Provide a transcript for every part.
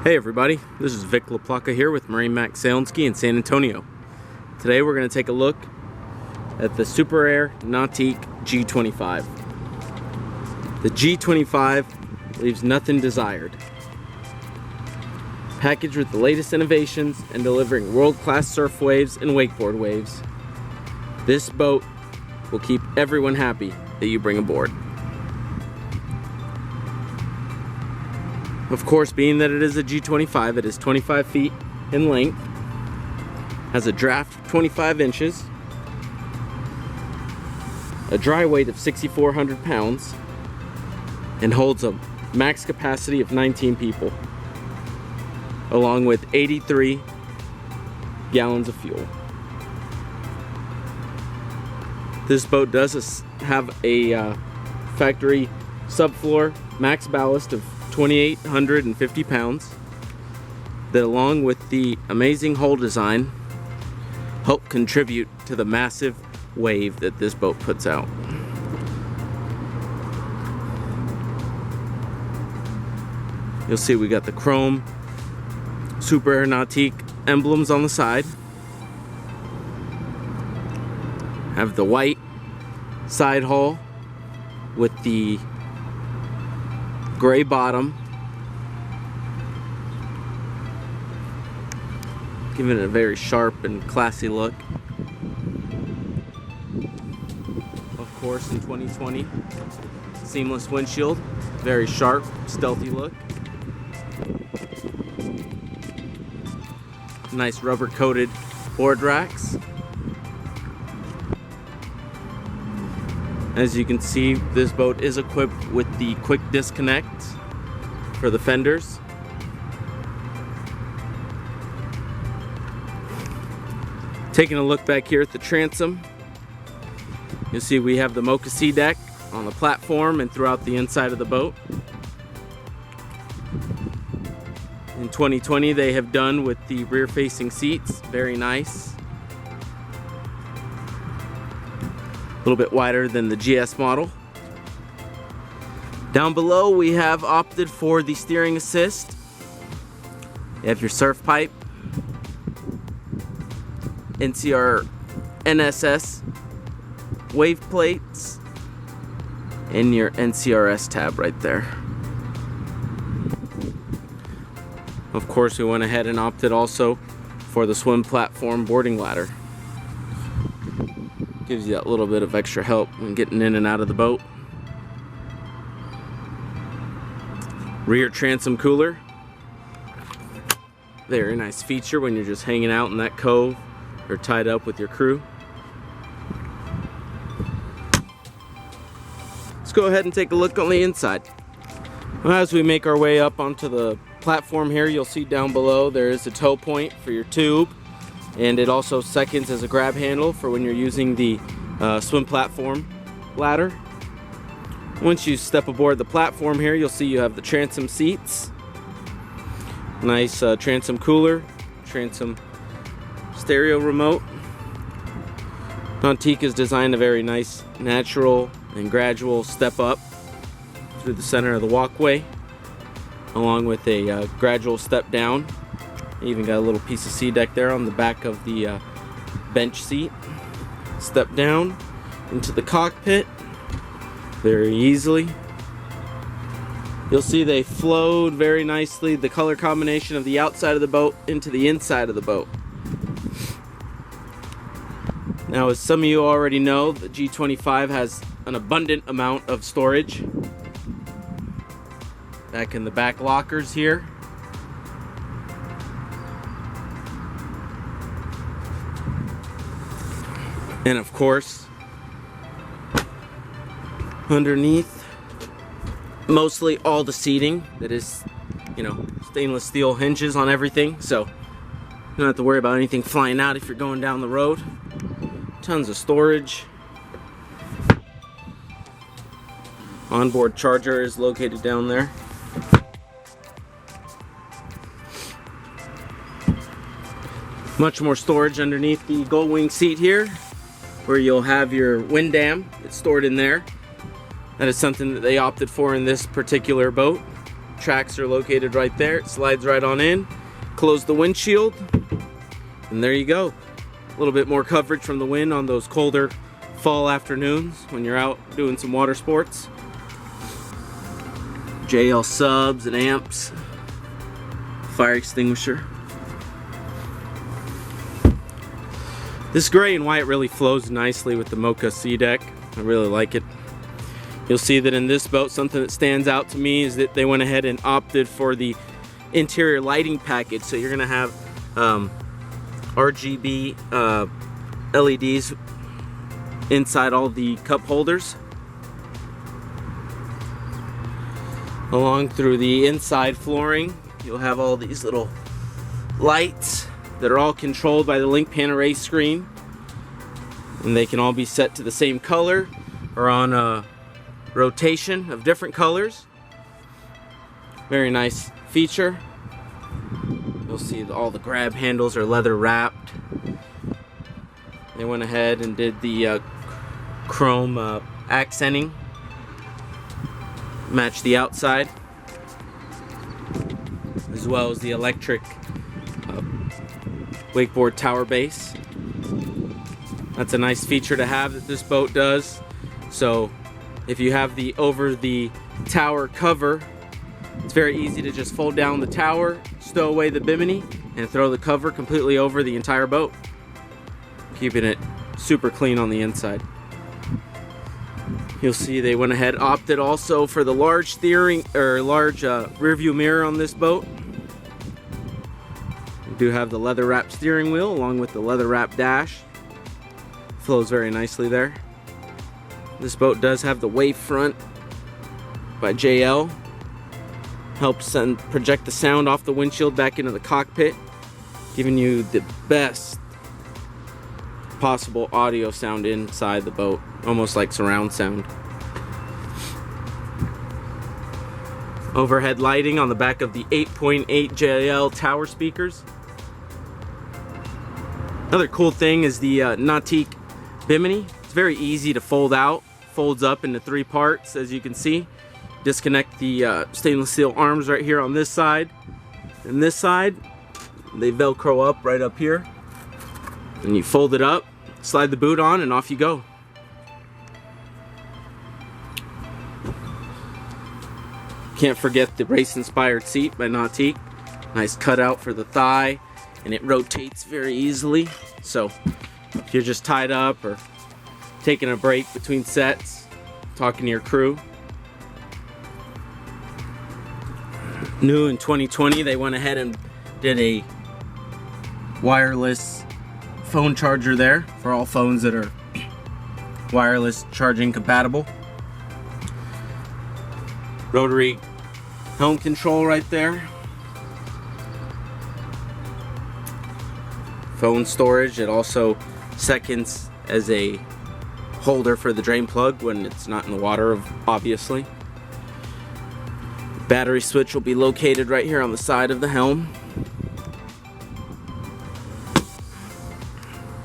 Hey everybody, this is Vic LaPlaca here with MarineMax Sailandski in San Antonio. Today we're going to take a look at the Super Air Nautique G25. The G25 leaves nothing desired. Packaged with the latest innovations and delivering world-class surf waves and wakeboard waves, this boat will keep everyone happy that you bring aboard. Of course, being that it is a G25, it is 25 feet in length, has a draft of 25 inches, a dry weight of 6,400 pounds, and holds a max capacity of 19 people, along with 83 gallons of fuel. This boat does have a factory subfloor max ballast of 2,850 pounds that, along with the amazing hull design, help contribute to the massive wave that this boat puts out. You'll see we got the chrome Super Air Nautique emblems on the side, have the white side hull with the gray bottom, giving it a very sharp and classy look. Of course, in 2020, seamless windshield, very sharp, stealthy look. Nice rubber coated board racks. As you can see, this boat is equipped with the quick disconnect for the fenders. Taking a look back here at the transom, you'll see we have the Mocha deck on the platform and throughout the inside of the boat. In 2020, they have done with the rear-facing seats, very nice. A little bit wider than the GS model. Down below we have opted for the steering assist. You have your surf pipe, NSS wave plates, and your NCRS tab right there. Of course, we went ahead and opted also for the swim platform boarding ladder. Gives you that little bit of extra help when getting in and out of the boat. Rear transom cooler. Very nice feature when you're just hanging out in that cove or tied up with your crew. Let's go ahead and take a look on the inside. Well, as we make our way up onto the platform here, you'll see down below there is a tow point for your tube. And it also seconds as a grab handle for when you're using the swim platform ladder. Once you step aboard the platform here, you'll see you have the transom seats. Nice transom cooler, transom stereo remote. Nautique has designed a very nice natural and gradual step up through the center of the walkway, along with a gradual step down. Even got a little piece of sea deck there on the back of the bench seat. Step down into the cockpit very easily. You'll see they flowed very nicely, the color combination of the outside of the boat into the inside of the boat. Now, as some of you already know, the G25 has an abundant amount of storage. Back in the back lockers here. And of course, underneath, mostly all the seating that is, stainless steel hinges on everything, so you don't have to worry about anything flying out if you're going down the road. Tons of storage. Onboard charger is located down there. Much more storage underneath the gull wing seat here, where you'll have your wind dam. It's stored in there. That is something that they opted for in this particular boat. tracks are located right there. It slides right on in. Close the windshield, and there you go. A little bit more coverage from the wind on those colder fall afternoons when you're out doing some water sports. JL subs and amps, fire extinguisher. This gray and white really flows nicely with the Mocha Sea deck. I really like it. You'll see that in this boat, something that stands out to me is that they went ahead and opted for the interior lighting package. So you're gonna have RGB LEDs inside all the cup holders, along through the inside flooring. You'll have all these little lights that are all controlled by the Linc Panoray screen, and they can all be set to the same color or on a rotation of different colors. Very nice feature. You'll see all the grab handles are leather wrapped. They went ahead and did the chrome accenting, match the outside, as well as the electric wakeboard tower base. That's a nice feature to have that this boat does. So if you have the over the tower cover, it's very easy to just fold down the tower, stow away the bimini, and throw the cover completely over the entire boat, keeping it super clean on the inside. You'll see they went ahead, opted also for the large steering or large rear view mirror on this boat. We do have the leather wrapped steering wheel along with the leather wrapped dash. Flows very nicely there. This boat does have the wave front by JL. Helps project the sound off the windshield back into the cockpit, giving you the best possible audio sound inside the boat, almost like surround sound. Overhead lighting on the back of the 8.8 JL tower speakers. Another cool thing is the Nautique Bimini. It's very easy to fold out, folds up into 3 parts, as you can see. Disconnect the stainless steel arms right here on this side and this side. They Velcro up right up here, and you fold it up, slide the boot on, and off you go. Can't forget the race inspired seat by Nautique. Nice cutout for the thigh, and it rotates very easily. So if you're just tied up or taking a break between sets, talking to your crew. New in 2020, they went ahead and did a wireless phone charger there for all phones that are wireless charging compatible. Rotary helm control right there. Phone storage. It also seconds as a holder for the drain plug when it's not in the water, obviously. Battery switch will be located right here on the side of the helm.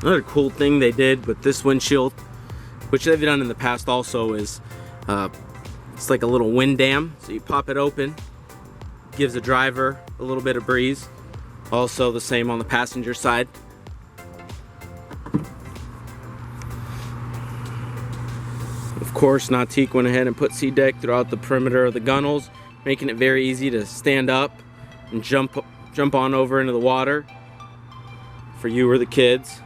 Another cool thing they did with this windshield, which they've done in the past also, is it's like a little wind dam. So you pop it open, gives the driver a little bit of breeze. Also the same on the passenger side. Of course, Nautique went ahead and put SeaDeck throughout the perimeter of the gunnels, making it very easy to stand up and jump on over into the water for you or the kids.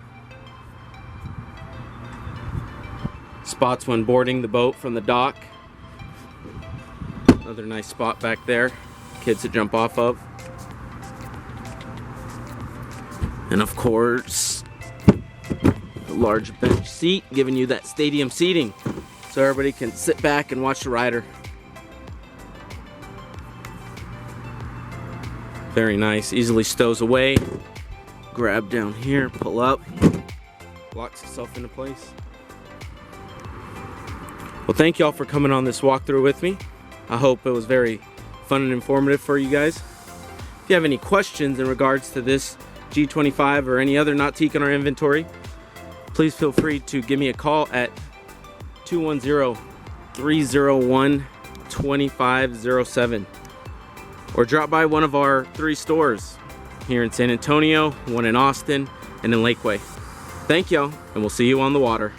Spots when boarding the boat from the dock. Another nice spot back there, kids to jump off of. And of course, a large bench seat, giving you that stadium seating so everybody can sit back and watch the rider. Very nice, easily stows away. Grab down here, pull up, locks itself into place. Well, thank y'all for coming on this walkthrough with me. I hope it was very fun and informative for you guys. If you have any questions in regards to this G25 or any other Nautique in our inventory, please feel free to give me a call at 210-301-2507. or drop by one of our 3 stores here in San Antonio, one in Austin, and in Lakeway. Thank y'all, and we'll see you on the water.